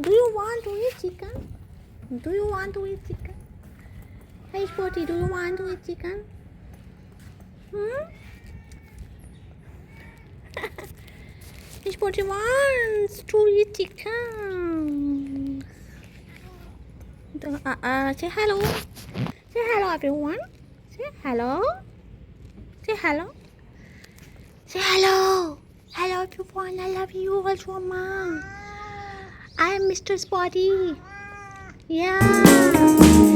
Do you want to eat chicken? Do you want to eat chicken? Hey Spotty, do you want to eat chicken? Spotty wants to eat chicken. Say hello. Say hello everyone. Say hello. Say hello. Say hello. Hello everyone. I love you all so much. I'm Mr. Spotty. Yeah.